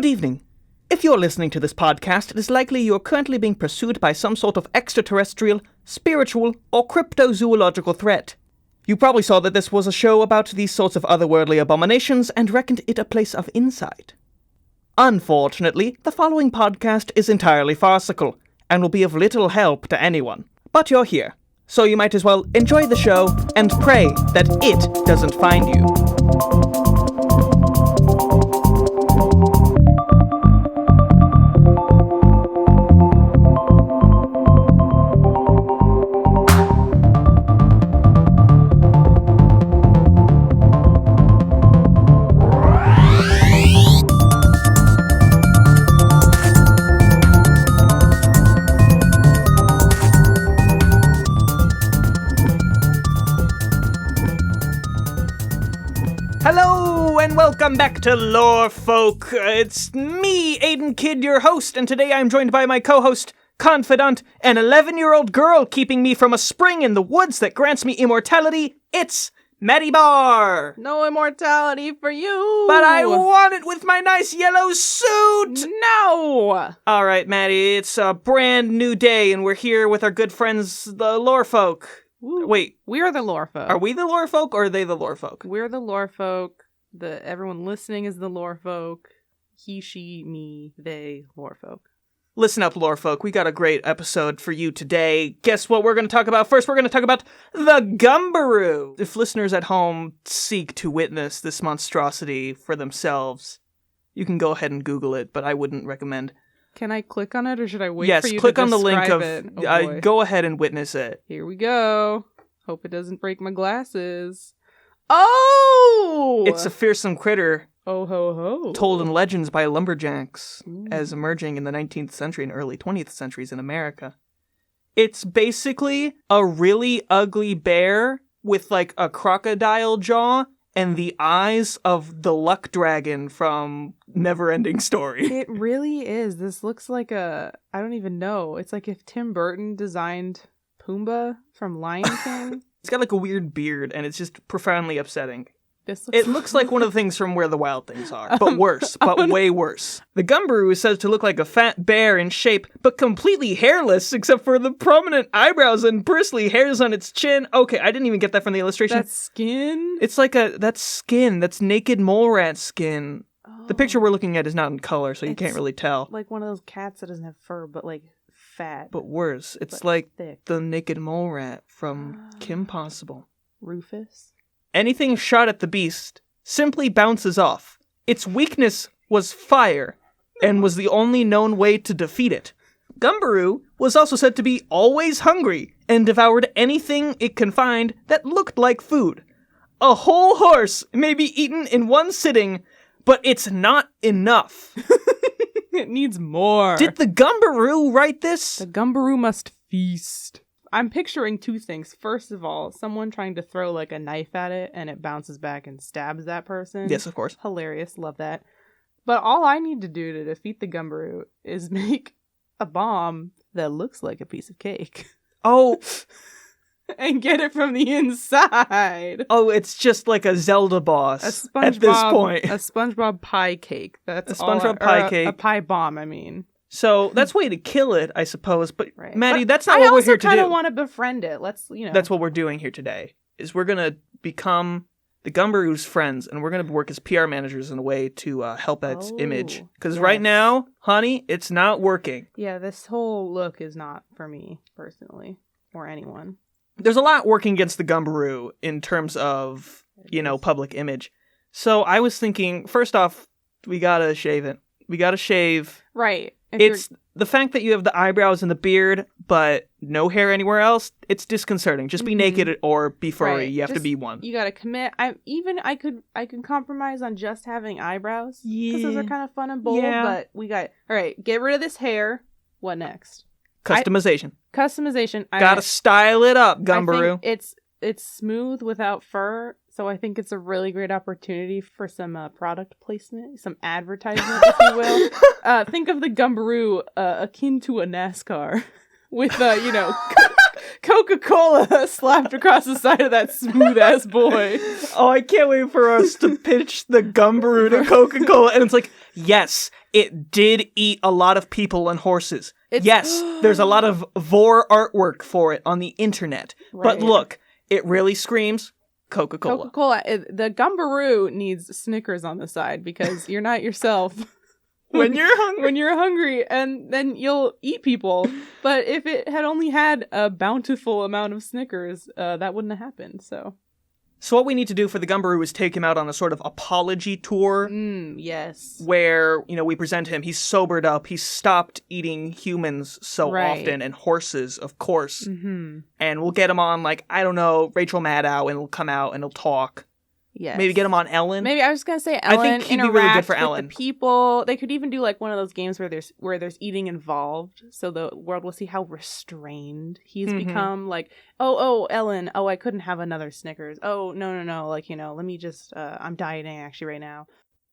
Good evening. If you're listening to this podcast, it is likely you are currently being pursued by some sort of extraterrestrial, spiritual, or cryptozoological threat. You probably saw that this was a show about these sorts of otherworldly abominations and reckoned it a place of insight. Unfortunately, the following podcast is entirely farcical and will be of little help to anyone. But you're here, so you might as well enjoy the show and pray that it doesn't find you. Welcome back to Lore Folk. It's me, Aidan Kidd, your host, and today I'm joined by my co-host, confidant, an 11-year-old girl keeping me from a spring in the woods that grants me immortality. It's Maddie Barr. No immortality for you. But I want it with my nice yellow suit. No. All right, Maddie, it's a brand new day, and we're here with our good friends, the Lore Folk. Ooh. Wait. We are the Lore Folk. Are we the Lore Folk, or are they the Lore Folk? We're the Lore Folk. Everyone listening is the Lore Folk. He, she, me, they, Lore Folk. Listen up, Lore Folk. We got a great episode for you today. Guess what we're going to talk about first? We're going to talk about the Gumbaroo. If listeners at home seek to witness this monstrosity for themselves, you can go ahead and Google it, but I wouldn't recommend. Can I click on it, or should I wait yes, for you click to on the link describe of. it? Go ahead and witness it. Here we go. Hope it doesn't break my glasses. Oh! It's a fearsome critter. Oh ho ho. Told in legends by lumberjacks as emerging in the 19th century and early 20th centuries in America. It's basically a really ugly bear with like a crocodile jaw and the eyes of the luck dragon from Neverending Story. It really is. This looks like I don't even know. It's like if Tim Burton designed Pumbaa from Lion King. It's got like a weird beard, and it's just profoundly upsetting. It looks like one of the things from Where the Wild Things Are, but worse, way worse. The Gumbaroo is said to look like a fat bear in shape, but completely hairless, except for the prominent eyebrows and bristly hairs on its chin. Okay, I didn't even get that from the illustration. That's skin? It's like that's skin. That's naked mole rat skin. Oh. The picture we're looking at is not in color, so you can't really tell. Like one of those cats that doesn't have fur, but like fat. But worse. It's like thick. The naked mole rat from Kim Possible. Rufus? Anything shot at the beast simply bounces off. Its weakness was fire, and was the only known way to defeat it. Gumbaroo was also said to be always hungry, and devoured anything it can find that looked like food. A whole horse may be eaten in one sitting, but it's not enough. It needs more. Did the Gumbaroo write this? The Gumbaroo must feast. I'm picturing two things. First of all, someone trying to throw like a knife at it and it bounces back and stabs that person. Yes, of course. Hilarious. Love that. But all I need to do to defeat the Gumbaroo is make a bomb that looks like a piece of cake. Oh. And get it from the inside. Oh, it's just like a Zelda boss at this point. A SpongeBob pie cake. That's a SpongeBob pie cake. A pie bomb, I mean. So that's way to kill it, I suppose. But right. Maddie, that's not what we're here to do. I also kind of want to befriend it. That's what we're doing here today. Is we're gonna become the Gumbaroo's friends, and we're gonna work as PR managers in a way to help its image. Because right now, honey, it's not working. Yeah, this whole look is not for me personally, or anyone. There's a lot working against the Gumbaroo in terms of public image. So I was thinking, first off, we gotta shave it. We gotta shave. Right. It's the fact that you have the eyebrows and the beard, but no hair anywhere else. It's disconcerting. Just be naked or be furry. Right. You have to be one. You gotta commit. I can compromise on just having eyebrows. Yeah. Because those are kind of fun and bold. Yeah. But we got all right. Get rid of this hair. What next? Customization. Customization. Gotta style it up, Gumbaroo. It's smooth without fur, so I think it's a really great opportunity for some product placement, some advertisement, if you will. Think of the Gumbaroo akin to a NASCAR, with Coca-Cola slapped across the side of that smooth-ass boy. Oh, I can't wait for us to pitch the Gumbaroo to Coca-Cola. And it's like, yes, it did eat a lot of people and horses. Yes, there's a lot of vor artwork for it on the internet. Right. But look, it really screams Coca-Cola. Coca-Cola. The Gumbaroo needs Snickers on the side because you're not yourself. When you're hungry, and then you'll eat people. But if it had only had a bountiful amount of Snickers, that wouldn't have happened. So what we need to do for the Gumbaroo is take him out on a sort of apology tour. Yes. Where, we present him. He's sobered up. He's stopped eating humans so often, and horses, of course. Mm-hmm. And we'll get him on, I don't know, Rachel Maddow, and he'll come out and he'll talk. Yes. Maybe get him on Ellen. Maybe I was gonna say Ellen. I think he'd be really good for Ellen. The people. They could even do one of those games where there's eating involved, so the world will see how restrained he's become. Oh, Ellen. Oh, I couldn't have another Snickers. Oh, no. Let me just. I'm dieting actually right now.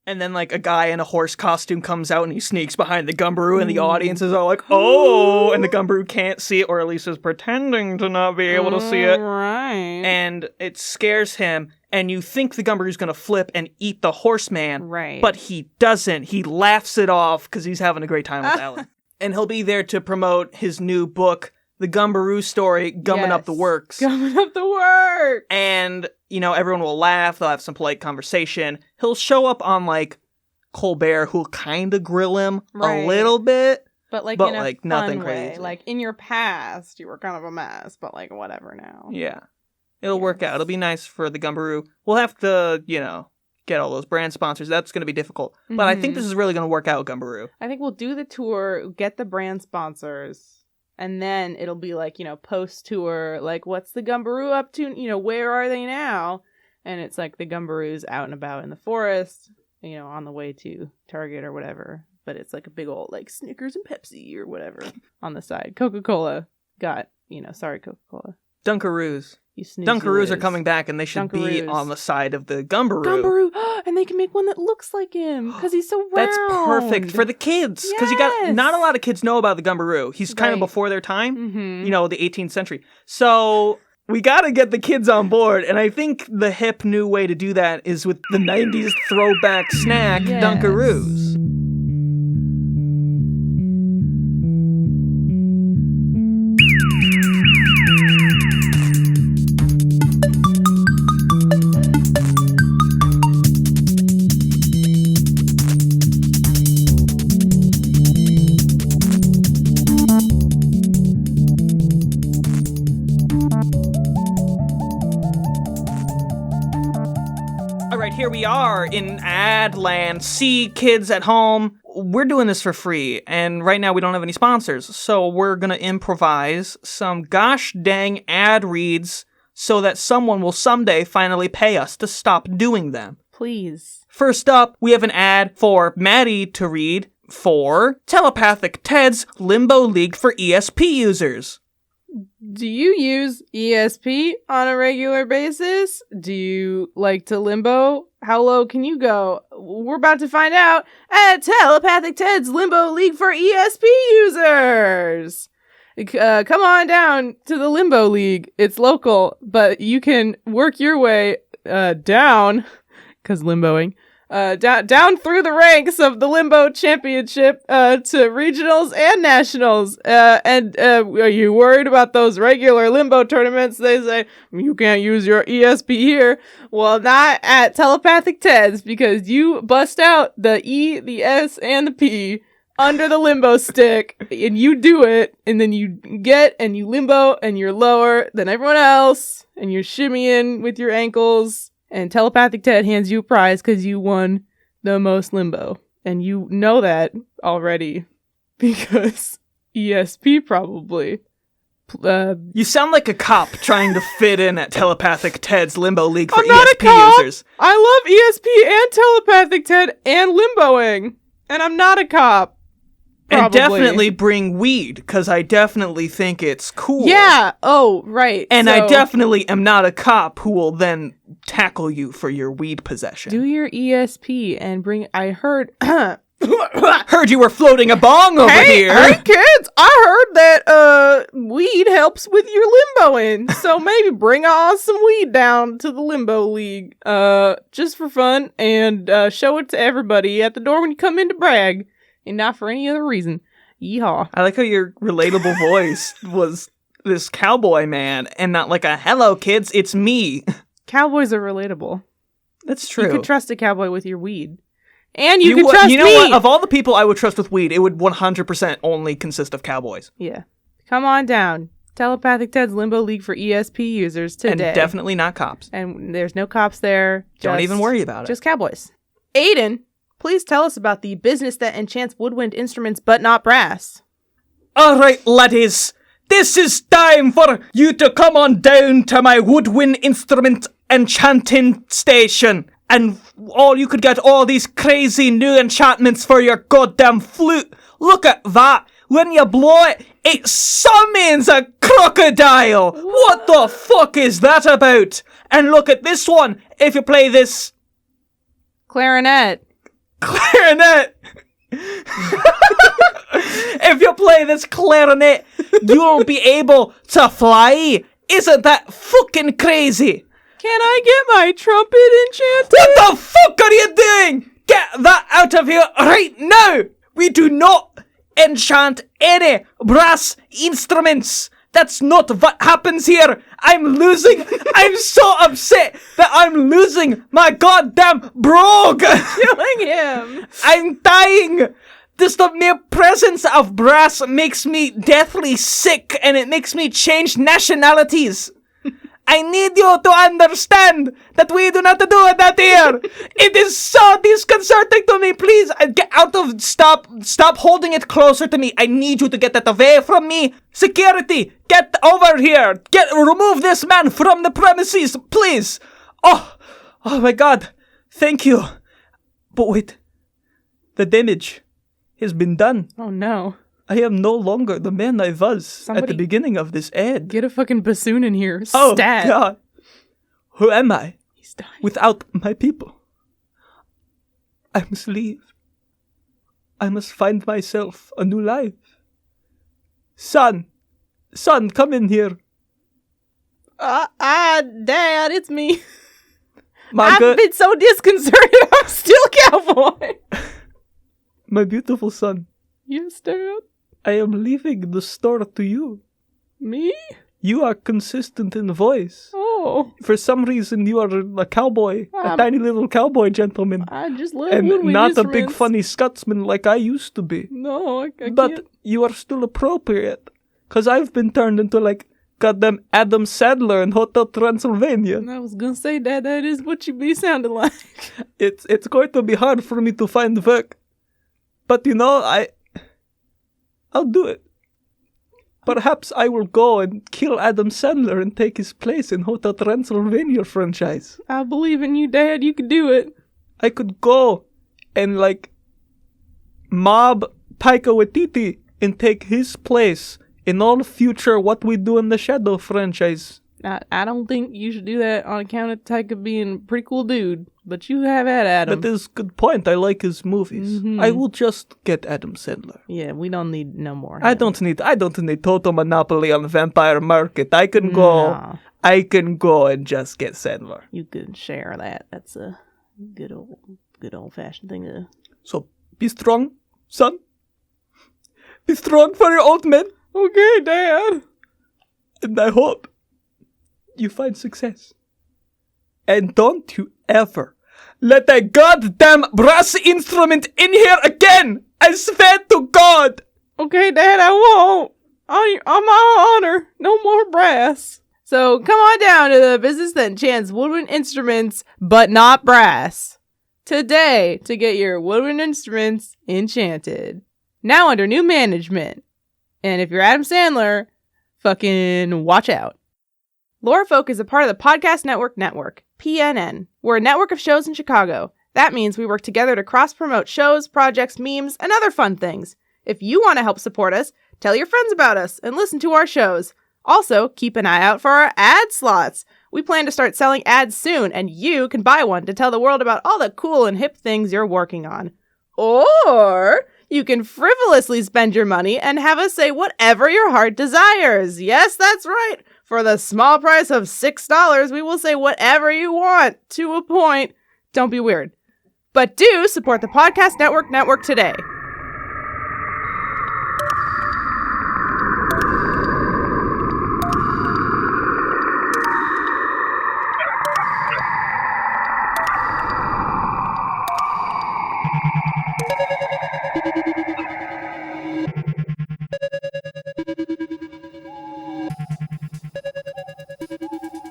And then a guy in a horse costume comes out and he sneaks behind the Gumbaroo, and the audience is all like, oh, and the Gumbaroo can't see it, or at least is pretending to not be able to see it. Right. And it scares him. And you think the Gumbaroo's going to flip and eat the horseman. Right. But he doesn't. He laughs it off because he's having a great time with Ellen. And he'll be there to promote his new book, The Gumbaroo Story, Gumming Up the Works. Gumming Up the Works! And, everyone will laugh. They'll have some polite conversation. He'll show up on, Colbert, who'll kind of grill him a little bit. But in a nothing fun crazy. Way. In your past, you were kind of a mess, but whatever now. Yeah. It'll work out. It'll be nice for the Gumbaroo. We'll have to, get all those brand sponsors. That's going to be difficult. Mm-hmm. But I think this is really going to work out, Gumbaroo. I think we'll do the tour, get the brand sponsors, and then it'll be post-tour, what's the Gumbaroo up to? Where are they now? And it's the Gumbaroo's out and about in the forest, on the way to Target or whatever. But it's a big old, Snickers and Pepsi or whatever on the side. Coca-Cola got, sorry, Coca-Cola. Dunkaroos. Dunkaroos are coming back, and they should be on the side of the Gumbaroo. And they can make one that looks like him, because he's so round. That's perfect for the kids, because not a lot of kids know about the Gumbaroo. He's kind of before their time, the 18th century. So we got to get the kids on board, and I think the hip new way to do that is with the 90s throwback snack, Dunkaroos. Here we are in ad land. See, kids at home, we're doing this for free, and right now we don't have any sponsors, so we're gonna improvise some gosh dang ad reads so that someone will someday finally pay us to stop doing them. Please. First up, we have an ad for Maddie to read for Telepathic Ted's Limbo League for ESP users. Do you use ESP on a regular basis? Do you like to limbo? How low can you go? We're about to find out at Telepathic Ted's Limbo League for ESP users. Come on down to the Limbo League. It's local, but you can work your way down, because limboing, down through the ranks of the Limbo Championship to regionals and nationals. And are you worried about those regular Limbo tournaments? They say, you can't use your ESP here. Well, not at Telepathic Ted's, because you bust out the E, the S, and the P under the limbo stick, and you do it, and then you get and you limbo, and you're lower than everyone else, and you're shimmying with your ankles. And Telepathic Ted hands you a prize because you won the most limbo. And you know that already because ESP probably. You sound like a cop trying to fit in at Telepathic Ted's Limbo League for I'm not ESP a cop. users. I love ESP and Telepathic Ted and limboing. And I'm not a cop. Probably. And definitely bring weed, because I definitely think it's cool. Yeah. Oh, right. And I definitely am not a cop who will then tackle you for your weed possession. Do your ESP and bring... I heard Heard you were floating a bong over here. Hey, kids, I heard that weed helps with your limboing. So maybe bring on some weed down to the limbo league. Just for fun, and show it to everybody at the door when you come in to brag. And not for any other reason. Yeehaw. I like how your relatable voice was this cowboy man and not like a hello kids, it's me. Cowboys are relatable. That's true. You could trust a cowboy with your weed. And you could trust me! You know what? Of all the people I would trust with weed, it would 100% only consist of cowboys. Yeah. Come on down. Telepathic Ted's Limbo League for ESP users today. And definitely not cops. And there's no cops there. Don't even worry about it. Just cowboys. Aidan, please tell us about the business that enchants woodwind instruments but not brass. Alright, laddies. This is time for you to come on down to my woodwind instrument enchanting station. And you could get all these crazy new enchantments for your goddamn flute. Look at that. When you blow it, it summons a crocodile. What the fuck is that about? And look at this one. If you play this... Clarinet. If you play this clarinet, you'll be able to fly. Isn't that fucking crazy? Can I get my trumpet enchanted? What the fuck are you doing? Get that out of here right now! We do not enchant any brass instruments. That's not what happens here. I'm so upset that I'm losing my goddamn brogue. Killing him. I'm dying. Just the mere presence of brass makes me deathly sick, and it makes me change nationalities. I need you to understand that we do not do that here. It is so disconcerting to me. Please, get out of... Stop holding it closer to me. I need you to get that away from me. Security, get over here. Remove this man from the premises, please. Oh my God. Thank you. But wait. The damage has been done. Oh no. I am no longer the man I was at the beginning of this ad. Get a fucking bassoon in here. Oh, Stat. God. Who am I? He's dying. Without my people. I must leave. I must find myself a new life. Son, come in here. Dad, it's me. I've been so disconcerted, I'm still cowboy. My beautiful son. Yes, Dad. I am leaving the store to you. Me? You are consistent in voice. Oh. For some reason, you are a cowboy, a tiny little cowboy gentleman. I just love and woodwind not instruments. a big funny Scotsman like I used to be. No, I can't. But you are still appropriate. Because I've been turned into like goddamn Adam Sandler in Hotel Transylvania. I was gonna say, Dad, that is what you be sounding like. It's going to be hard for me to find work. But you know, I'll do it. Perhaps I will go and kill Adam Sandler and take his place in Hotel Transylvania franchise. I believe in you, Dad. You can do it. I could go and like mob Taika Waititi and take his place in all future What We Do in the Shadow franchise. I don't think you should do that on account of Taika being a pretty cool dude, but you have at Adam. That is a good point. I like his movies. Mm-hmm. I will just get Adam Sandler. Yeah, we don't need no more. I don't need total monopoly on the vampire market. I can go and just get Sandler. You could share that. That's a good old fashioned thing to. So be strong, son. Be strong for your old man. Okay, Dad. And I hope you find success. And don't you ever let that goddamn brass instrument in here again! I swear to God! Okay, Dad, I won't. On my honor, no more brass. So come on down to the business that enchants woodwind instruments, but not brass, today to get your woodwind instruments enchanted. Now under new management. And if you're Adam Sandler, fucking watch out. Lorefolk is a part of the Podcast Network, PNN. We're a network of shows in Chicago. That means we work together to cross-promote shows, projects, memes, and other fun things. If you want to help support us, tell your friends about us and listen to our shows. Also, keep an eye out for our ad slots. We plan to start selling ads soon, and you can buy one to tell the world about all the cool and hip things you're working on. Or you can frivolously spend your money and have us say whatever your heart desires. Yes, that's right. For the small price of $6, we will say whatever you want, to a point. Don't be weird. But do support the Podcast Network today.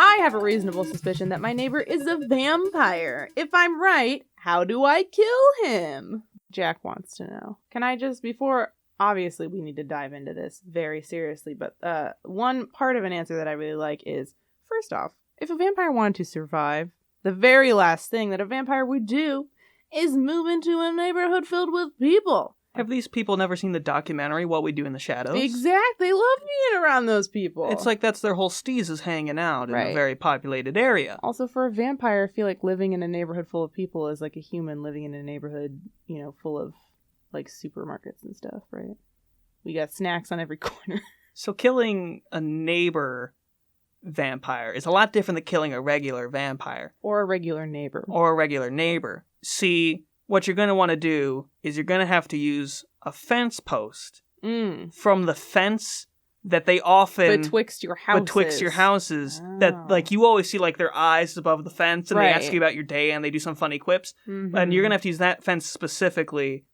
I have a reasonable suspicion that my neighbor is a vampire. If I'm right, how do I kill him? Jack wants to know. Can I just, obviously we need to dive into this very seriously, but one part of an answer that I really like is, first off, if a vampire wanted to survive, the very last thing that a vampire would do is move into a neighborhood filled with people. Have these people never seen the documentary What We Do in the Shadows? Exactly. They love being around those people. It's like that's their whole steez is hanging out in Right. a very populated area. Also, for a vampire, I feel like living in a neighborhood full of people is like a human living in a neighborhood, full of like supermarkets and stuff, right? We got snacks on every corner. So killing a neighbor vampire is a lot different than killing a regular vampire. Or a regular neighbor. See, what you're going to want to do is you're going to have to use a fence post from the fence that they often... Betwixt your houses. Oh. That, like, you always see, like, their eyes above the fence, and Right. they ask you about your day, and they do some funny quips. Mm-hmm. And you're going to have to use that fence specifically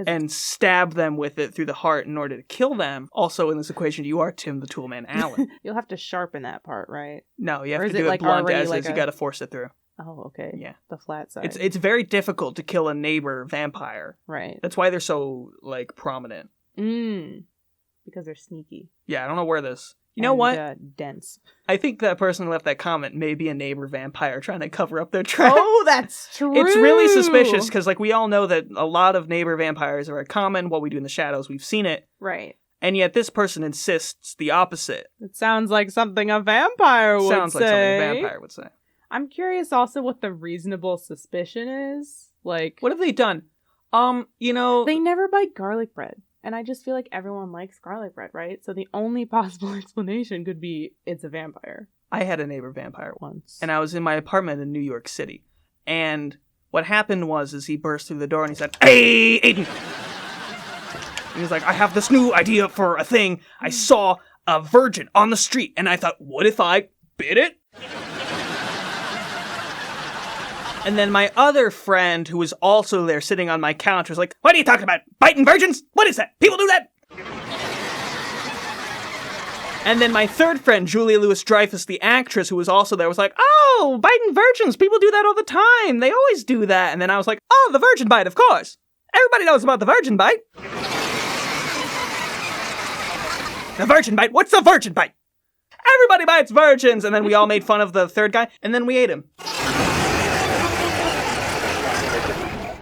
and stab them with it through the heart in order to kill them. Also, in this equation, you are Tim the Toolman Allen. You'll have to sharpen that part, right? No, you have Or to is do it, it like, blunt already as like is. You got to force it through. Oh, okay. Yeah. The flat side. It's very difficult to kill a neighbor vampire. Right. That's why they're so, like, prominent. Because they're sneaky. Yeah, I don't know where this... You know what? Dense. I think that person who left that comment may be a neighbor vampire trying to cover up their tracks. Oh, that's true. It's really suspicious because, like, we all know that a lot of neighbor vampires are common. What We Do in the Shadows, we've seen it. Right. And yet this person insists the opposite. It sounds like something a vampire would say. Sounds like something a vampire would say. I'm curious also what the reasonable suspicion is. Like, what have they done? They never bite garlic bread. And I just feel like everyone likes garlic bread, right? So the only possible explanation could be it's a vampire. I had a neighbor vampire once. And I was in my apartment in New York City. And what happened was he burst through the door and he said, "Hey, Aidan!" And he's like, "I have this new idea for a thing. I saw a virgin on the street. And I thought, what if I bit it?" And then my other friend, who was also there sitting on my couch, was like, "What are you talking about? Biting virgins? What is that? People do that?" And then my third friend, Julia Louis-Dreyfus, the actress who was also there, was like, "Oh, biting virgins. People do that all the time. They always do that." And then I was like, "Oh, the virgin bite, of course. Everybody knows about the virgin bite." The virgin bite? What's the virgin bite? Everybody bites virgins. And then we all made fun of the third guy, and then we ate him.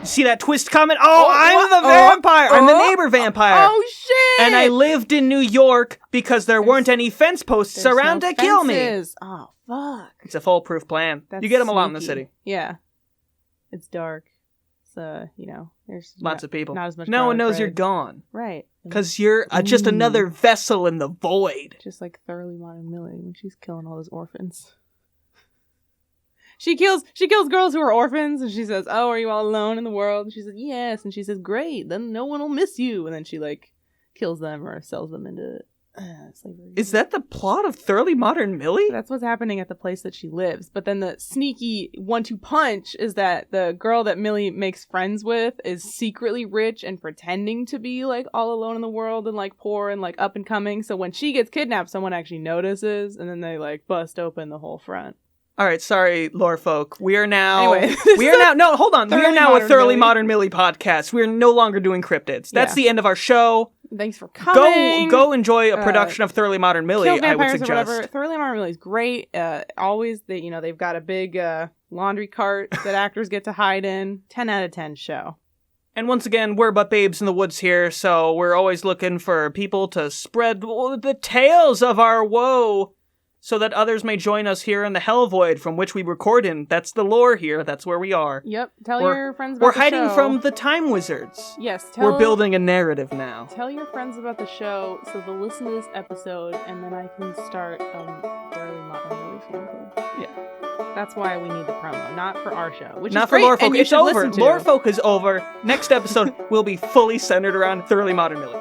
See that twist comment? I'm the vampire. I'm the neighbor vampire. Oh, shit. And I lived in New York because there weren't any fence posts around to kill me. Oh, fuck. It's a foolproof plan. You get them a lot in the city. Yeah. It's dark. So, there's lots of people. Not as much. No one knows bread. You're gone. Right. Because you're just another vessel in the void. Just like Thoroughly Modern Millie when she's killing all those orphans. She kills girls who are orphans, and she says, "Oh, are you all alone in the world?" And she says, "Yes." And she says, "Great, then no one will miss you." And then she, like, kills them or sells them into slavery. Is that the plot of Thoroughly Modern Millie? That's what's happening at the place that she lives. But then the sneaky 1-2 punch is that the girl that Millie makes friends with is secretly rich and pretending to be, like, all alone in the world and, like, poor and, like, up and coming. So when she gets kidnapped, someone actually notices, and then they, like, bust open the whole front. All right, sorry, lore folk. We are now... Anyway, no, hold on. We are now a Thoroughly Modern Millie podcast. We are no longer doing cryptids. That's the end of our show. Thanks for coming. Go enjoy a production of Thoroughly Modern Millie, I would suggest. Or whatever. Thoroughly Modern Millie is great. Always, they've got a big laundry cart that actors get to hide in. 10 out of 10 show. And once again, we're but babes in the woods here, so we're always looking for people to spread the tales of our woe. so that others may join us here in the Hell Void from which we record in. That's the lore here. That's where we are. Yep. Tell your friends about the show. We're hiding from the Time Wizards. Yes. We're building a narrative now. Tell your friends about the show so they'll listen to this episode, and then I can start Thoroughly Modern fan club. Yeah. That's why we need the promo, not for our show, which not is great, for Lorefolk. and you It's should over. listen to. Lorefolk is over. Next episode will be fully centered around Thoroughly Modern Millie.